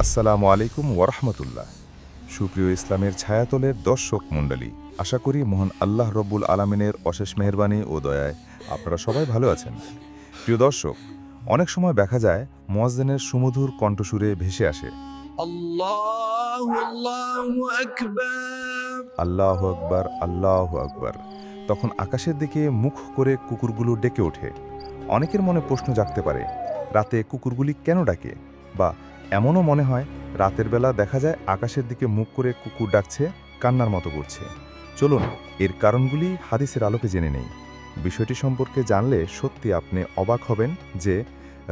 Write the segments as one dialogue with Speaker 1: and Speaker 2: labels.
Speaker 1: আসসালামু আলাইকুম ওরহমতুল্লাহ। সুপ্রিয় ইসলামের ছায়াতলের দর্শক মণ্ডলী, আশা করি মহান আল্লাহ রব্বুল আলমিনের অশেষ মেহরবানি ও দয়ায় আপনারা সবাই ভালো আছেন। প্রিয় দর্শক, অনেক সময় দেখা যায় মুয়াজ্জিনের সুমধুর কণ্ঠসুরে ভেসে আসে
Speaker 2: আল্লাহু আল্লাহু আকবার,
Speaker 1: আল্লাহু আকবার, আল্লাহু আকবার। তখন আকাশের দিকে মুখ করে কুকুরগুলো ডেকে ওঠে। অনেকের মনে প্রশ্ন জাগতে পারে, রাতে কুকুরগুলি কেন ডাকে? বা এমনও মনে হয় রাতের বেলা দেখা যায় আকাশের দিকে মুখ করে কুকুর ডাকছে, কান্নার মতো করছে। চলুন এর কারণগুলি হাদিসের আলোকে জেনে নেই। বিষয়টি সম্পর্কে জানলে সত্যি আপনি অবাক হবেন যে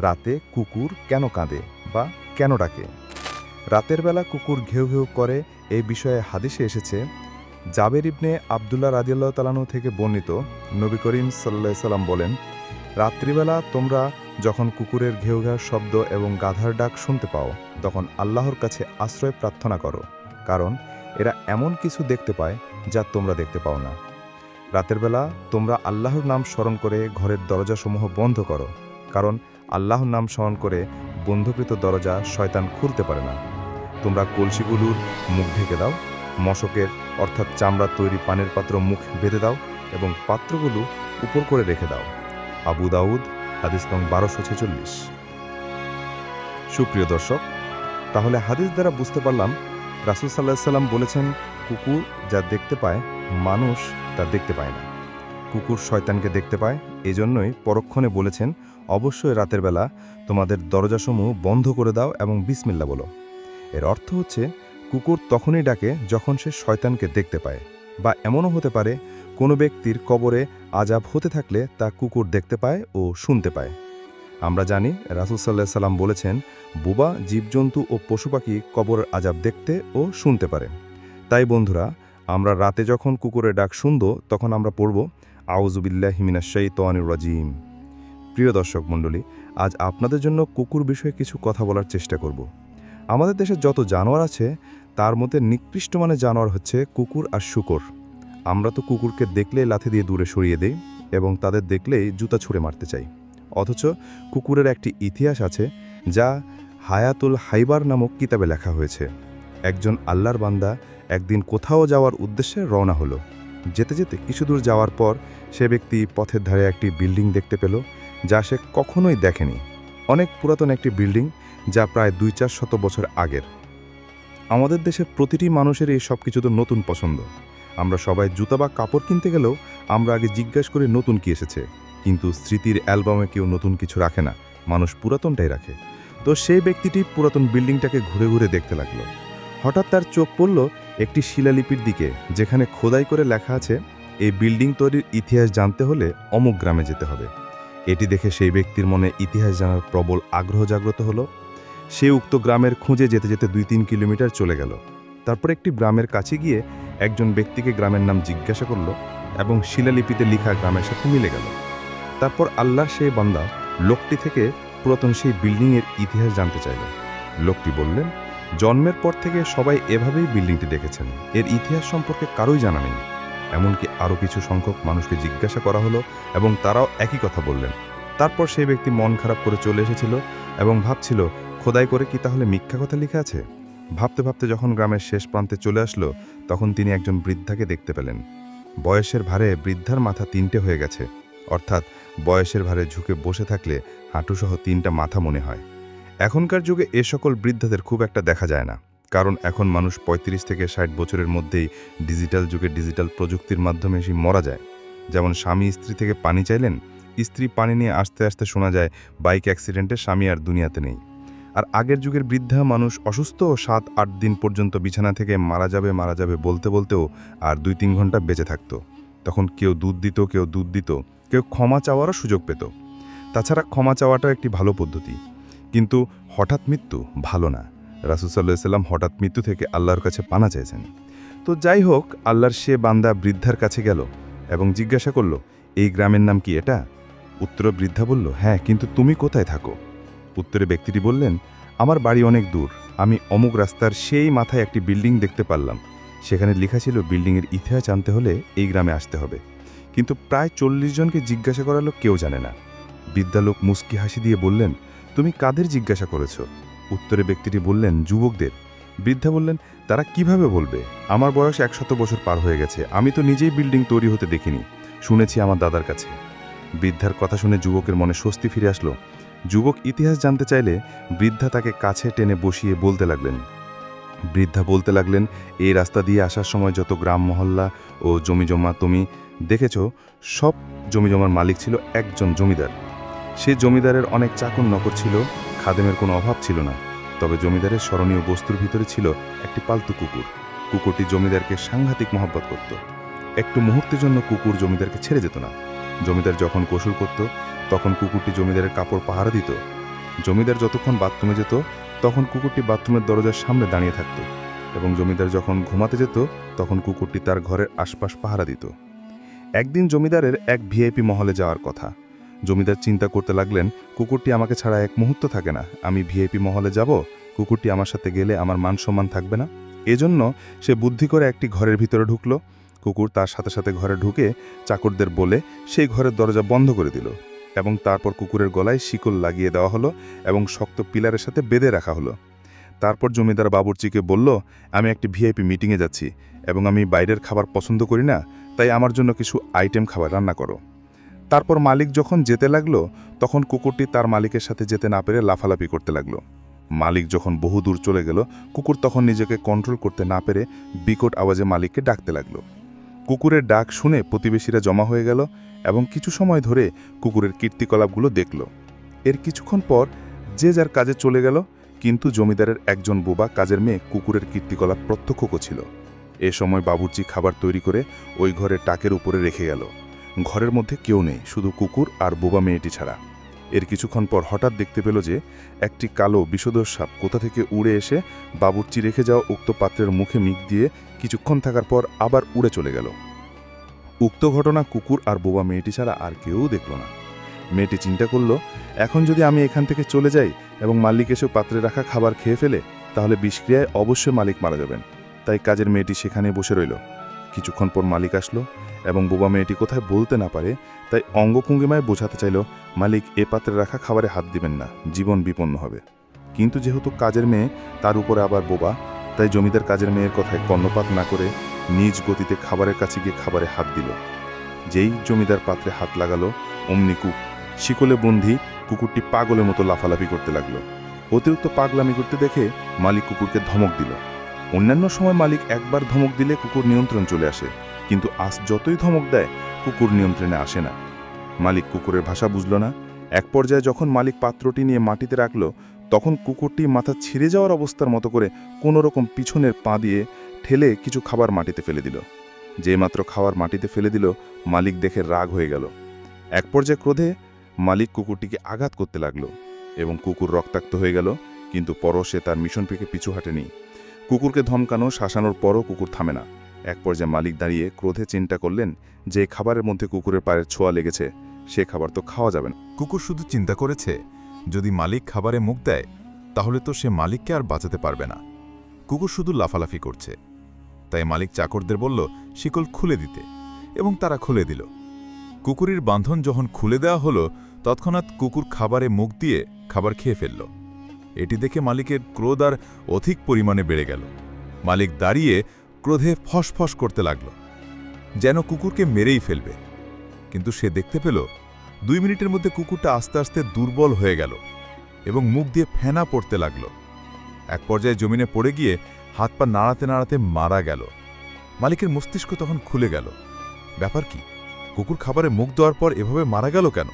Speaker 1: রাতে কুকুর কেন কাঁদে বা কেন ডাকে। রাতের বেলা কুকুর ঘেউ ঘেউ করে এই বিষয়ে হাদিসে এসেছে। জাবের ইবনে আবদুল্লাহ রাদিয়াল্লাহু তাআলা আনহু থেকে বর্ণিত, নবী করিম সাল্লাল্লাহু আলাইহি সাল্লাম বলেন, রাত্রিবেলা তোমরা যখন কুকুরের ঘেউ ঘেউ শব্দ এবং গাধার ডাক শুনতে পাও, তখন আল্লাহর কাছে আশ্রয় প্রার্থনা করো, কারণ এরা এমন কিছু দেখতে পায় যা তোমরা দেখতে পাও না। রাতের বেলা তোমরা আল্লাহর নাম স্মরণ করে ঘরের দরজাসমূহ বন্ধ করো, কারণ আল্লাহর নাম স্মরণ করে বন্ধকৃত দরজা শয়তান খুলতে পারে না। তোমরা কলসিগুলোর মুখ ঢেকে দাও, মশকের অর্থাৎ চামড়ার তৈরি পানের পাত্র মুখ বেঁধে দাও এবং পাত্রগুলো উপর করে রেখে দাও। আবু দাউদ, হাদিস নং 1246। সুপ্রিয় দর্শক, তাহলে হাদিস দ্বারা বুঝতে পারলাম রাসূল সাল্লাল্লাহু আলাইহি সাল্লাম বলেছেন, কুকুর যা দেখতে পায় মানুষ তা দেখতে পায় না। কুকুর শয়তানকে দেখতে পায়, এজন্যই পরক্ষণে বলেছেন, অবশ্যই রাতের বেলা তোমাদের দরজাসমূহ বন্ধ করে দাও এবং বিসমিল্লাহ বলো। এর অর্থ হচ্ছে কুকুর তখনই ডাকে যখন সে শয়তানকে দেখতে পায়। বা এমনও হতে পারে কোনো ব্যক্তির কবরে আযাব হতে থাকলে তা কুকুর দেখতে পায় ও শুনতে পায়। আমরা জানি রাসূল সাল্লাল্লাহু আলাইহি সাল্লাম বলেছেন, বোবা জীবজন্তু ও পশু পাখি কবরের আযাব দেখতে ও শুনতে পারে। তাই বন্ধুরা, আমরা রাতে যখন কুকুরের ডাক শুনব তখন আমরা পড়ব আউযু বিল্লাহি মিনাশ শাইতানির রাজিম। প্রিয় দর্শক মণ্ডলী, আজ আপনাদের জন্য কুকুর বিষয়ে কিছু কথা বলার চেষ্টা করব। আমাদের দেশে যত জানোয়ার আছে তার মধ্যে নিকৃষ্ট মানের জানোয়ার হচ্ছে কুকুর আর শূকর। আমরা তো কুকুরকে দেখলেই লাথি দিয়ে দূরে সরিয়ে দেই এবং তাদের দেখলেই জুতা ছুঁড়ে মারতে চাই। অথচ কুকুরের একটি ইতিহাস আছে যা হায়াতুল হাইবার নামক কিতাবে লেখা হয়েছে। একজন আল্লাহর বান্দা একদিন কোথাও যাওয়ার উদ্দেশ্যে রওনা হলো। যেতে যেতে কিছু দূর যাওয়ার পর সে ব্যক্তি পথের ধারে একটি বিল্ডিং দেখতে পেল যা সে কখনোই দেখেনি। অনেক পুরাতন একটি বিল্ডিং, যা প্রায় ২-৪শত বছর আগের। আমাদের দেশের প্রতিটি মানুষের এই সব কিছু তো নতুন পছন্দ। আমরা সবাই জুতা বা কাপড় কিনতে গেলেও আমরা আগে জিজ্ঞাসা করি নতুন কি এসেছে, কিন্তু স্মৃতির অ্যালবামে কেউ নতুন কিছু রাখে না, মানুষ পুরাতনটাই রাখে। তো সেই ব্যক্তিটি পুরাতন বিল্ডিংটাকে ঘুরে ঘুরে দেখতে লাগলো। হঠাৎ তার চোখ পড়ল একটি শিলালিপির দিকে, যেখানে খোদাই করে লেখা আছে, এই বিল্ডিং তৈরির ইতিহাস জানতে হলে অমুক গ্রামে যেতে হবে। এটি দেখে সেই ব্যক্তির মনে ইতিহাস জানার প্রবল আগ্রহ জাগ্রত হলো। সে উক্ত গ্রামের খুঁজে যেতে যেতে ২-৩ কিলোমিটার চলে গেল। তারপর একটি গ্রামের কাছে গিয়ে একজন ব্যক্তিকে গ্রামের নাম জিজ্ঞাসা করল এবং শিলালিপিতে লেখা গ্রামের সাথে মিলে গেল। তারপর আল্লাহর সেই বান্দা লোকটি থেকে পুরাতন সেই বিল্ডিংয়ের ইতিহাস জানতে চাইল। লোকটি বললেন, জন্মের পর থেকে সবাই এভাবেই বিল্ডিংটি দেখেছেন, এর ইতিহাস সম্পর্কে কারোই জানা নেই। এমনকি আরও কিছু সংখ্যক মানুষকে জিজ্ঞাসা করা হলো এবং তারাও একই কথা বললেন। তারপর সেই ব্যক্তি মন খারাপ করে চলে এসেছিল এবং ভাবছিল, খোদাই করে কি তাহলে মিথ্যা কথা লেখা আছে? ভাবতে ভাবতে যখন গ্রামের শেষ প্রান্তে চলে আসলো, তখন তিনি একজন বৃদ্ধাকে দেখতে পেলেন। বয়সের ভারে বৃদ্ধার মাথা ৩টে হয়ে গেছে, অর্থাৎ বয়সের ভারে ঝুঁকে বসে থাকলে হাঁটুসহ ৩টা মাথা মনে হয়। এখনকার যুগে এ সকল বৃদ্ধাদের খুব একটা দেখা যায় না, কারণ এখন মানুষ ৩৫ থেকে ৬০ বছরের মধ্যেই ডিজিটাল যুগে ডিজিটাল প্রযুক্তির মাধ্যমে এসে মরা যায়। যেমন স্বামী স্ত্রী থেকে পানি চাইলেন, স্ত্রী পানি নিয়ে আসতে আসতে শোনা যায় বাইক অ্যাক্সিডেন্টে স্বামী আর দুনিয়াতে নেই। আর আগের যুগের বৃদ্ধা মানুষ অসুস্থ ৭-৮ দিন পর্যন্ত বিছানা থেকে মারা যাবে বলতে বলতেও আর ২-৩ ঘন্টা বেঁচে থাকত। তখন কেউ দুধ দিত, কেউ ক্ষমা চাওয়ারও সুযোগ পেত। তাছাড়া ক্ষমা চাওয়াটাও একটি ভালো পদ্ধতি, কিন্তু হঠাৎ মৃত্যু ভালো না। রাসূল সাল্লাল্লাহু আলাইহি সাল্লাম হঠাৎ মৃত্যু থেকে আল্লাহর কাছে পানা চেয়েছেন। তো যাই হোক, আল্লাহর সে বান্দা বৃদ্ধার কাছে গেল এবং জিজ্ঞাসা করল, এই গ্রামের নাম কি এটা? উত্তরে বৃদ্ধা বলল, হ্যাঁ, কিন্তু তুমি কোথায় থাকো? উত্তরে ব্যক্তিটি বললেন, আমার বাড়ি অনেক দূর, আমি অমুক রাস্তার সেই মাথায় একটি বিল্ডিং দেখতে পারলাম, সেখানে লেখা ছিল বিল্ডিংয়ের ইতিহাস জানতে হলে এই গ্রামে আসতে হবে। কিন্তু প্রায় ৪০ জনকে জিজ্ঞাসা করালো, কেউ জানে না। বৃদ্ধা লোক মুস্কি হাসি দিয়ে বললেন, তুমি কাদের জিজ্ঞাসা করেছ? উত্তরে ব্যক্তিটি বললেন, যুবকদের। বৃদ্ধা বললেন, তারা কিভাবে বলবে? আমার বয়স 100 বছর পার হয়ে গেছে, আমি তো নিজেই বিল্ডিং তৈরি হতে দেখিনি, শুনেছি আমার দাদার কাছে। বৃদ্ধার কথা শুনে যুবকের মনে স্বস্তি ফিরে আসলো। যুবক ইতিহাস জানতে চাইলে বৃদ্ধা তাকে কাছে টেনে বসিয়ে বলতে লাগলেন। বৃদ্ধা বলতে লাগলেন, এই রাস্তা দিয়ে আসার সময় যত গ্রাম মহল্লা ও জমিজমা তুমি দেখেছ, সব জমিজমার মালিক ছিল একজন জমিদার। সে জমিদারের অনেক চাকর নকর ছিল, খাদেমের কোনো অভাব ছিল না। তবে জমিদারের স্মরণীয় বস্তুর ভিতরে ছিল একটি পালতু কুকুর। কুকুরটি জমিদারকে সাংঘাতিক মহব্বত করত। একটু মুহূর্তের জন্য কুকুর জমিদারকে ছেড়ে যেত না। জমিদার যখন গোসল করত, তখন কুকুরটি জমিদারের কাপড় পাহারা দিত। জমিদার যতক্ষণ বাথরুমে যেত, তখন কুকুরটি বাথরুমের দরজার সামনে দাঁড়িয়ে থাকত, এবং জমিদার যখন ঘুমাতে যেত, তখন কুকুরটি তার ঘরের আশপাশ পাহারা দিত। একদিন জমিদারের এক ভিআইপি মহলে যাওয়ার কথা। জমিদার চিন্তা করতে লাগলেন, কুকুরটি আমাকে ছাড়া এক মুহূর্ত থাকে না, আমি ভিআইপি মহলে যাব, কুকুরটি আমার সাথে গেলে আমার মান সম্মান থাকবে না। এজন্য সে বুদ্ধি করে একটি ঘরের ভিতরে ঢুকল। কুকুর তার সাথে সাথে ঘরে ঢুকে চাকরদের বলে সেই ঘরের দরজা বন্ধ করে দিল, এবং তারপর কুকুরের গলায় শিকল লাগিয়ে দেওয়া হলো এবং শক্ত পিলারের সাথে বেঁধে রাখা হলো। তারপর জমিদার বাবুর্চিকে বলল, আমি একটি ভিআইপি মিটিংয়ে যাচ্ছি এবং আমি বাইরের খাবার পছন্দ করি না, তাই আমার জন্য কিছু আইটেম খাবার রান্না করো। তারপর মালিক যখন যেতে লাগলো, তখন কুকুরটি তার মালিকের সাথে যেতে না পেরে লাফালাফি করতে লাগলো। মালিক যখন বহু দূর চলে গেল, কুকুর তখন নিজেকে কন্ট্রোল করতে না পেরে বিকট আওয়াজে মালিককে ডাকতে লাগলো। কুকুরের ডাক শুনে প্রতিবেশীরা জমা হয়ে গেল এবং কিছু সময় ধরে কুকুরের কীর্তিকলাপগুলো দেখল। এর কিছুক্ষণ পর যে যার কাজে চলে গেল, কিন্তু জমিদারের একজন বোবা কাজের মেয়ে কুকুরের কীর্তিকলাপ প্রত্যক্ষ করছিল। এ সময় বাবুর্চি খাবার তৈরি করে ওই ঘরের টাকের উপরে রেখে গেল। ঘরের মধ্যে কেউ নেই, শুধু কুকুর আর বোবা মেয়েটি ছাড়া। এর কিছুক্ষণ পর হঠাৎ দেখতে পেল যে একটি কালো বিষধর সাপ কোথা থেকে উড়ে এসে বাবুর্চি রেখে যাওয়া উক্ত পাত্রের মুখে মিক দিয়ে কিছুক্ষণ থাকার পর আবার উড়ে চলে গেল। উক্ত ঘটনা কুকুর আর বোবা মেয়েটি ছাড়া আর কেউ দেখল না। মেয়েটি চিন্তা করল, এখন যদি আমি এখান থেকে চলে যাই এবং মালিক এসে পাত্রে রাখা খাবার খেয়ে ফেলে, তাহলে বিষক্রিয়ায় অবশ্যই মালিক মারা যাবেন। তাই কাজের মেয়েটি সেখানে বসে রইল। কিছুক্ষণ পর মালিক আসলো এবং বোবা মেয়েটি কোথায় বলতে না পারে, তাই অঙ্গভঙ্গিমায় বোঝাতে চাইল, মালিক এ পাত্রে রাখা খাবারে হাত দিবেন না, জীবন বিপন্ন হবে। কিন্তু যেহেতু কাজের মেয়ে তার উপরে আবার বোবা, তাই জমিদার কাজের মেয়ের কথায় কর্ণপাত না করে নিজ গতিতে খাবারের কাছে গিয়ে খাবারে হাত দিল। যেই জমিদার পাত্রে হাত লাগালো, অমনি শিকলে বন্ধি কুকুরটি পাগলের মতো লাফালাফি করতে লাগলো। অতিরিক্ত পাগলামি করতে দেখে মালিক কুকুরকে ধমক দিল। অন্যান্য সময় মালিক একবার ধমক দিলে কুকুর নিয়ন্ত্রণ চলে আসে, কিন্তু আজ যতই ধমক দেয় কুকুর নিয়ন্ত্রণে আসে না। মালিক কুকুরের ভাষা বুঝল না। এক পর্যায়ে যখন মালিক পাত্রটি নিয়ে মাটিতে রাখল, তখন কুকুরটি মাথা ছিঁড়ে যাওয়ার অবস্থার মতো করে কোনো রকম পিছনের পা দিয়ে ঠেলে কিছু খাবার মাটিতে ফেলে দিল। যেমাত্র খাবার মাটিতে ফেলে দিল, মালিক দেখে রাগ হয়ে গেল। এক পর্যায়ে ক্রোধে মালিক কুকুরটিকে আঘাত করতে লাগলো এবং কুকুর রক্তাক্ত হয়ে গেল, কিন্তু পরও সে তার মিশন থেকে পিছু হাঁটেনি। কুকুরকে ধমকানো শাসানোর পরও কুকুর থামে না। এক পর্যায়ে মালিক দাঁড়িয়ে ক্রোধে চিন্তা করলেন, যে খাবারের মধ্যে কুকুরের পায়ের ছোঁয়া লেগেছে, সে খাবার তো খাওয়া যাবে না।
Speaker 3: কুকুর শুধু চিন্তা করেছে, যদি মালিক খাবারে মুখ দেয় তাহলে তো সে মালিককে আর বাঁচাতে পারবে না। কুকুর শুধু লাফালাফি করছে। তাই মালিক চাকরদের বলল শিকল খুলে দিতে, এবং তারা খুলে দিল। কুকুরের বাঁধন যখন খুলে দেওয়া হলো, তৎক্ষণাৎ কুকুর খাবারে মুখ দিয়ে খাবার খেয়ে ফেলল। এটি দেখে মালিকের ক্রোধ আর অধিক পরিমাণে বেড়ে গেল। মালিক দাঁড়িয়ে ক্রোধে ফসফস করতে লাগল, যেন কুকুরকে মেরেই ফেলবে। কিন্তু সে দেখতে পেল 2 মিনিটের মধ্যে কুকুরটা আস্তে আস্তে দুর্বল হয়ে গেল এবং মুখ দিয়ে ফেনা পড়তে লাগল। এক পর্যায়ে জমিনে পড়ে গিয়ে হাত পা নাড়াতে নাড়াতে মারা গেল। মালিকের মস্তিষ্ক তখন খুলে গেল। ব্যাপার কি? কুকুর খাবারে মুখ দেওয়ার পর এভাবে মারা গেল কেন?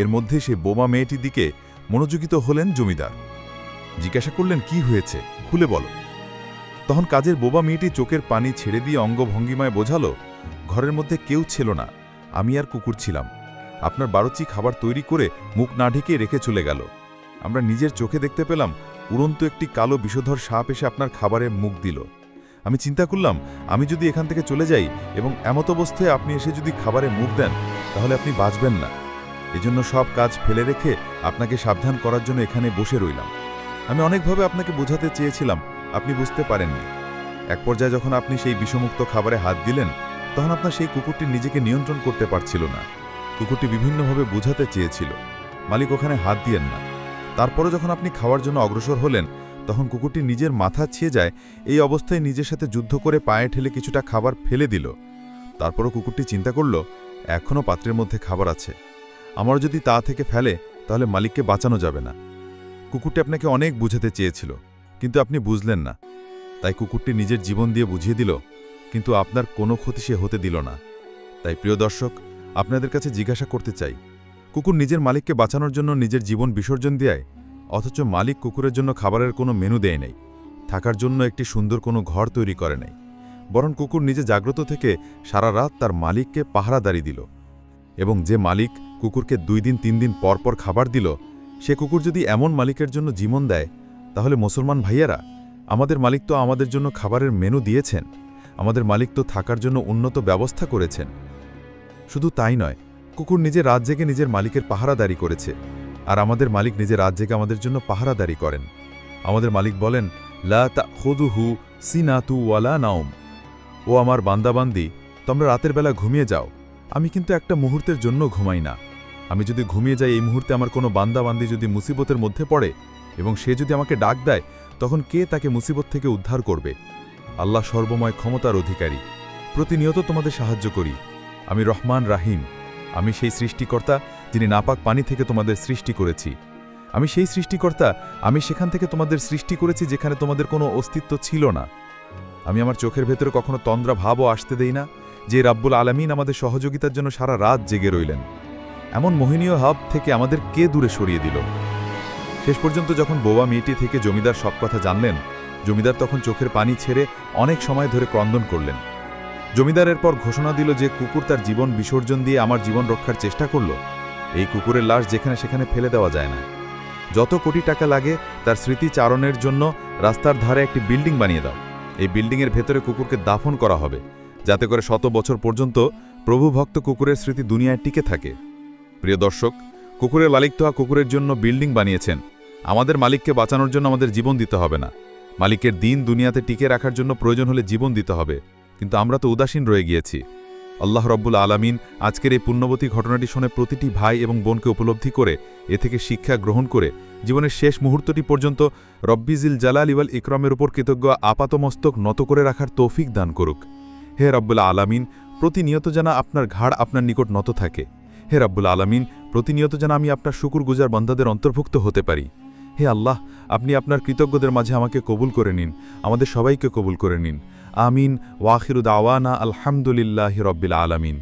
Speaker 3: এর মধ্যে সে বোমা মেয়েটির দিকে মনোযোগিত হলেন জমিদার। জিজ্ঞাসা করলেন, কি হয়েছে, খুলে বলো। তখন কাজের বোবা মেয়েটি চোখের পানি ছেড়ে দিয়ে অঙ্গভঙ্গিমায় বোঝালো, ঘরের মধ্যে কেউ ছিল না, আমি আর কুকুর ছিলাম। আপনার বাড়ুচি খাবার তৈরি করে মুখ না ঢেকে রেখে চলে গেল। আমরা নিজের চোখে দেখতে পেলাম উড়ন্ত একটি কালো বিষধর সাপ এসে আপনার খাবারে মুখ দিল। আমি চিন্তা করলাম, আমি যদি এখান থেকে চলে যাই এবং এমত অবস্থায় আপনি এসে যদি খাবারে মুখ দেন, তাহলে আপনি বাঁচবেন না। এজন্য সব কাজ ফেলে রেখে আপনাকে সাবধান করার জন্য এখানে বসে রইলাম। আমি অনেকভাবে আপনাকে বোঝাতে চেয়েছিলাম, আপনি বুঝতে পারেননি। এক পর্যায়ে যখন আপনি সেই বিষমুক্ত খাবারে হাত দিলেন, তখন আপনার সেই কুকুরটি নিজেকে নিয়ন্ত্রণ করতে পারছিল না। কুকুরটি বিভিন্নভাবে বোঝাতে চেয়েছিল, মালিক ওখানে হাত দিয়েন না। তারপরে যখন আপনি খাওয়ার জন্য অগ্রসর হলেন তখন কুকুরটি নিজের মাথা ছিয়ে যায়, এই অবস্থায় নিজের সাথে যুদ্ধ করে পায়ে ঠেলে কিছুটা খাবার ফেলে দিল। তারপরও কুকুরটি চিন্তা করল, এখনও পাত্রের মধ্যে খাবার আছে, আমার যদি তা থেকে ফেলে তাহলে মালিককে বাঁচানো যাবে না। কুকুরটি আপনাকে অনেক বুঝাতে চেয়েছিল, কিন্তু আপনি বুঝলেন না, তাই কুকুরটি নিজের জীবন দিয়ে বুঝিয়ে দিল, কিন্তু আপনার কোনো ক্ষতি সে হতে দিল না। তাই প্রিয় দর্শক, আপনাদের কাছে জিজ্ঞাসা করতে চাই, কুকুর নিজের মালিককে বাঁচানোর জন্য নিজের জীবন বিসর্জন দেয়, অথচ মালিক কুকুরের জন্য খাবারের কোনো মেনু দেয় নাই, থাকার জন্য একটি সুন্দর কোনো ঘর তৈরি করে নাই, বরং কুকুর নিজে জাগ্রত থেকে সারা রাত তার মালিককে পাহারাদারি দিল। এবং যে মালিক কুকুরকে 2 দিন 3 দিন পর পর খাবার দিল, সে কুকুর যদি এমন মালিকের জন্য জীবন দেয়, তাহলে মুসলমান ভাইয়েরা, আমাদের মালিক তো আমাদের জন্য খাবারের মেনু দিয়েছেন, আমাদের মালিক তো থাকার জন্য উন্নত ব্যবস্থা করেছেন। শুধু তাই নয়, কুকুর নিজে রাত জেগে নিজের মালিকের পাহারাদারি করেছে, আর আমাদের মালিক নিজে রাত জেগে আমাদের জন্য পাহারাদারি করেন। আমাদের মালিক বলেন, লা তাখুযুহু সিনাতু ওয়ালা নাওম, ও আমার বান্দাবান্দি, তোমরা রাতের বেলা ঘুমিয়ে যাও, আমি কিন্তু একটা মুহূর্তের জন্য ঘুমাই না। আমি যদি ঘুমিয়ে যাই, এই মুহূর্তে আমার কোনো বান্দাবান্দি যদি মুসিবতের মধ্যে পড়ে এবং সে যদি আমাকে ডাক দেয়, তখন কে তাকে মুসিবত থেকে উদ্ধার করবে? আল্লাহ সর্বময় ক্ষমতার অধিকারী, প্রতিনিয়ত তোমাদের সাহায্য করি। আমি রহমান রাহিম, আমি সেই সৃষ্টিকর্তা যিনি নাপাক পানি থেকে তোমাদের সৃষ্টি করেছি। আমি সেই সৃষ্টিকর্তা, আমি সেখান থেকে তোমাদের সৃষ্টি করেছি যেখানে তোমাদের কোনো অস্তিত্ব ছিল না। আমি আমার চোখের ভেতরে কখনো তন্দ্রা ভাবও আসতে দেই না, যে রাব্বুল আলামিন আমাদের সহযোগিতার জন্য সারা রাত জেগে রইলেন। এমন মোহিনীয় হাব থেকে আমাদের কে দূরে সরিয়ে দিল? শেষ পর্যন্ত যখন বোবা মেয়েটি থেকে জমিদার সব কথা জানলেন, জমিদার তখন চোখের পানি ছেড়ে অনেক সময় ধরে ক্রন্দন করলেন। জমিদারের পর ঘোষণা দিল যে কুকুর তার জীবন বিসর্জন দিয়ে আমার জীবন রক্ষার চেষ্টা করল। এই কুকুরের লাশ যেখানে সেখানে ফেলে দেওয়া যায় না, যত কোটি টাকা লাগে তার স্মৃতিচারণের জন্য রাস্তার ধারে একটি বিল্ডিং বানিয়ে দাও। এই বিল্ডিংয়ের ভেতরে কুকুরকে দাফন করা হবে, যাতে করে 100 বছর পর্যন্ত প্রভুভক্ত কুকুরের স্মৃতি দুনিয়ায় টিকে থাকে। প্রিয় দর্শক, কুকুরের মালিক তো কুকুরের জন্য বিল্ডিং বানিয়েছেন, আমাদের মালিককে বাঁচানোর জন্য আমাদের জীবন দিতে হবে না। মালিকের দিন দুনিয়াতে টিকে রাখার জন্য প্রয়োজন হলে জীবন দিতে হবে, কিন্তু আমরা তো উদাসীন রয়ে গিয়েছি। আল্লাহ রব্বুল আলামিন আজকের এই পুণ্যবতী ঘটনাটি শুনে প্রতিটি ভাই এবং বোনকে উপলব্ধি করে এ থেকে শিক্ষা গ্রহণ করে জীবনের শেষ মুহূর্তটি পর্যন্ত রব্বিজিল জালালি ওয়াল ইকরামের উপর কৃতজ্ঞ আপাতমস্তক নত করে রাখার তৌফিক দান করুক। হে রব্বুল আলামিন, প্রতিনিয়ত যেন আপনার ঘাড় আপনার নিকট নত থাকে। হে রব্বুল আলামিন, প্রতিনিয়ত যেন আমি আপনার শুকুরগুজার বান্দাদের অন্তর্ভুক্ত হতে পারি। হে আল্লাহ, আপনি আপনার কৃতজ্ঞদের মাঝে আমাকে কবুল করে নিন, আমাদের সবাইকে কবুল করে নিন। আমিন। ওয়াখিরু দাওয়ানা আলহামদুলিল্লাহি রব্বিল আলামিন।